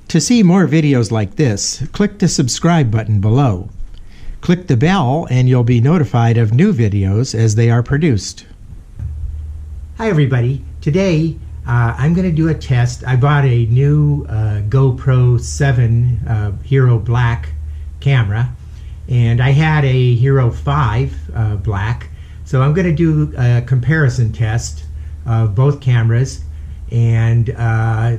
To see more videos like this, click the subscribe button below. Click the bell and you'll be notified of new videos as they are produced. Hi everybody. Today I'm going to do a test. I bought a new GoPro 7 Hero Black camera, and I had a Hero 5 Black. So I'm going to do a comparison test of both cameras and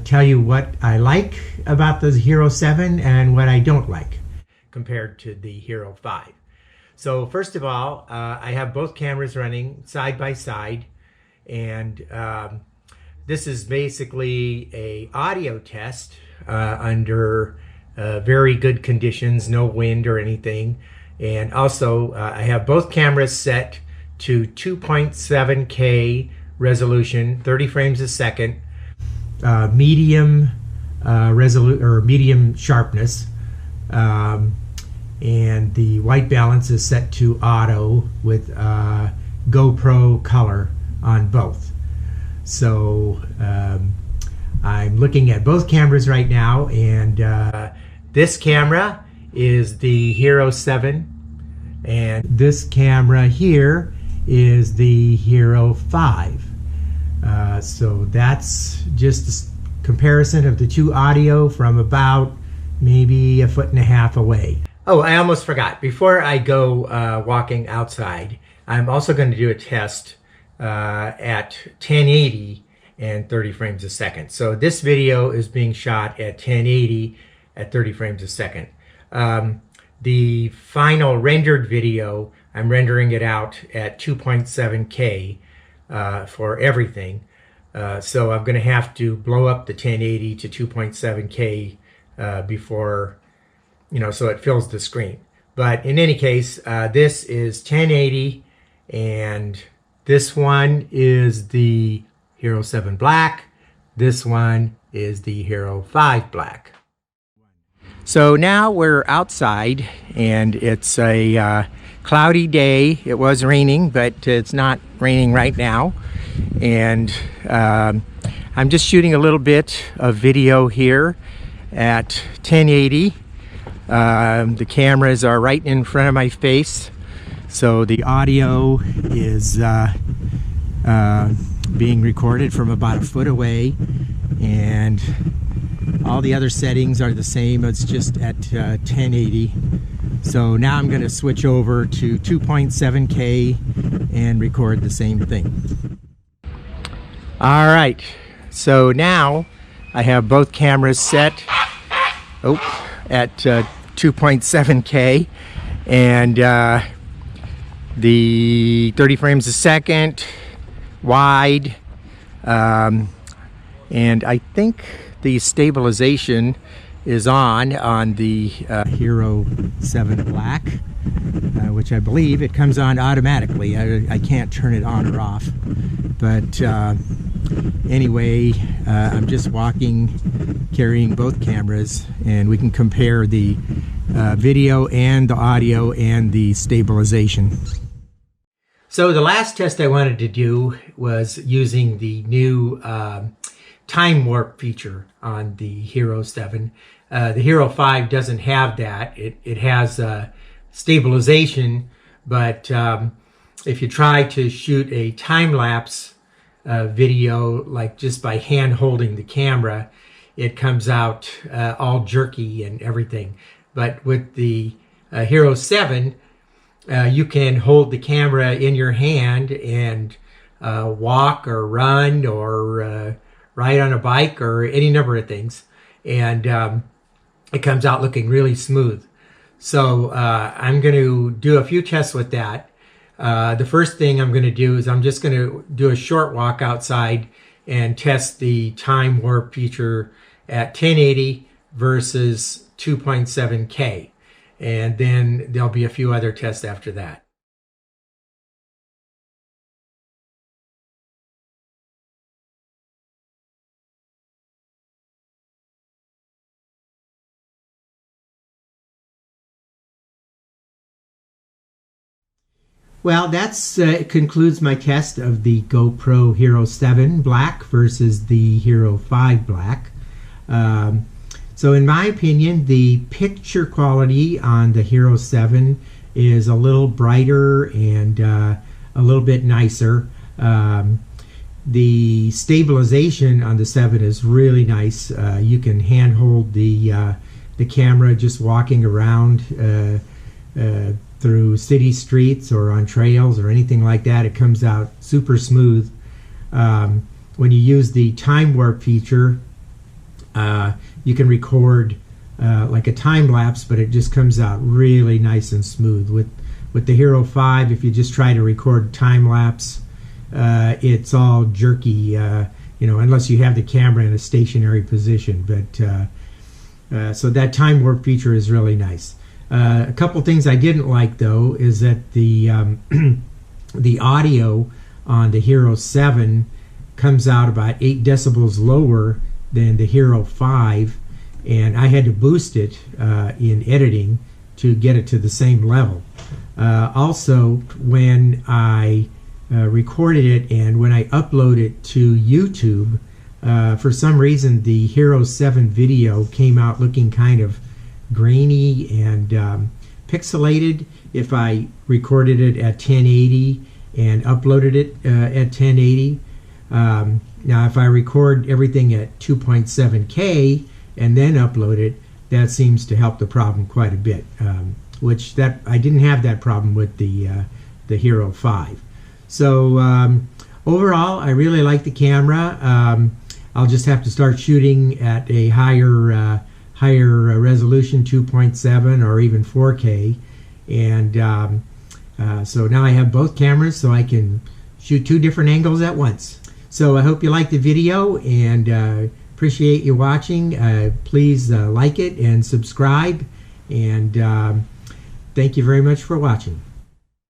tell you what I like about the Hero 7 and what I don't like compared to the Hero 5. So first of all, I have both cameras running side by side, and this is basically a audio test under very good conditions, no wind or anything. And also I have both cameras set to 2.7K resolution, 30 frames a second, medium medium sharpness, and the white balance is set to auto with GoPro color on both. So I'm looking at both cameras right now, and this camera is the Hero 7, and this camera here is the Hero 5. So that's just a comparison of the two audio from about maybe 1.5 feet away. Oh, I almost forgot. Before I go walking outside, I'm also going to do a test at 1080 and 30 frames a second. So this video is being shot at 1080 at 30 frames a second. The final rendered video, I'm rendering it out at 2.7K for everything. So I'm going to have to blow up the 1080 to 2.7K before, so it fills the screen. But in any case, this is 1080, and this one is the Hero 7 Black. This one is the Hero 5 Black. So now we're outside, and it's a cloudy day. It was raining, but it's not raining right now. And I'm just shooting a little bit of video here at 1080. The cameras are right in front of my face, so the audio is being recorded from about 1 foot away, and all the other settings are the same. It's just at 1080. So now I'm going to switch over to 2.7K and record the same thing. All right, so now I have both cameras set at 2.7K, and the 30 frames a second wide, and I think the stabilization is on the Hero 7 Black, which I believe it comes on automatically. I can't turn it on or off, but anyway, I'm just walking, carrying both cameras, and we can compare the video and the audio and the stabilization. So the last test I wanted to do was using the new TimeWarp feature on the Hero 7. The Hero 5 doesn't have that. It has stabilization, but if you try to shoot a time-lapse video, like just by hand holding the camera, it comes out all jerky and everything. But with the Hero 7, you can hold the camera in your hand and walk or run or ride on a bike or any number of things, and it comes out looking really smooth. So I'm going to do a few tests with that. The first thing I'm going to do is I'm just going to do a short walk outside and test the TimeWarp feature at 1080 versus 2.7K. And then there'll be a few other tests after that. Well, that's concludes my test of the GoPro Hero 7 Black versus the Hero 5 Black. So in my opinion, the picture quality on the Hero 7 is a little brighter and a little bit nicer. The stabilization on the 7 is really nice. You can handhold the camera just walking around through city streets or on trails or anything like that. It comes out super smooth. When you use the TimeWarp feature, you can record like a time lapse, but it just comes out really nice and smooth. With the Hero 5, if you just try to record time lapse, it's all jerky, you know, unless you have the camera in a stationary position. But so that time warp feature is really nice. A couple things I didn't like though is that the the audio on the Hero 7 comes out about 8 decibels lower than the Hero 5, and I had to boost it in editing to get it to the same level. Also, when I recorded it and when I upload it to YouTube, for some reason the Hero 7 video came out looking kind of grainy and pixelated if I recorded it at 1080 and uploaded it at 1080. Now if I record everything at 2.7K and then upload it, that seems to help the problem quite a bit, which that I didn't have that problem with the Hero 5. So overall, I really like the camera. I'll just have to start shooting at a higher resolution, 2.7 or even 4K, and so now I have both cameras, so I can shoot 2 different angles at once. So I hope you liked the video, and appreciate you watching. Please like it and subscribe, and thank you very much for watching.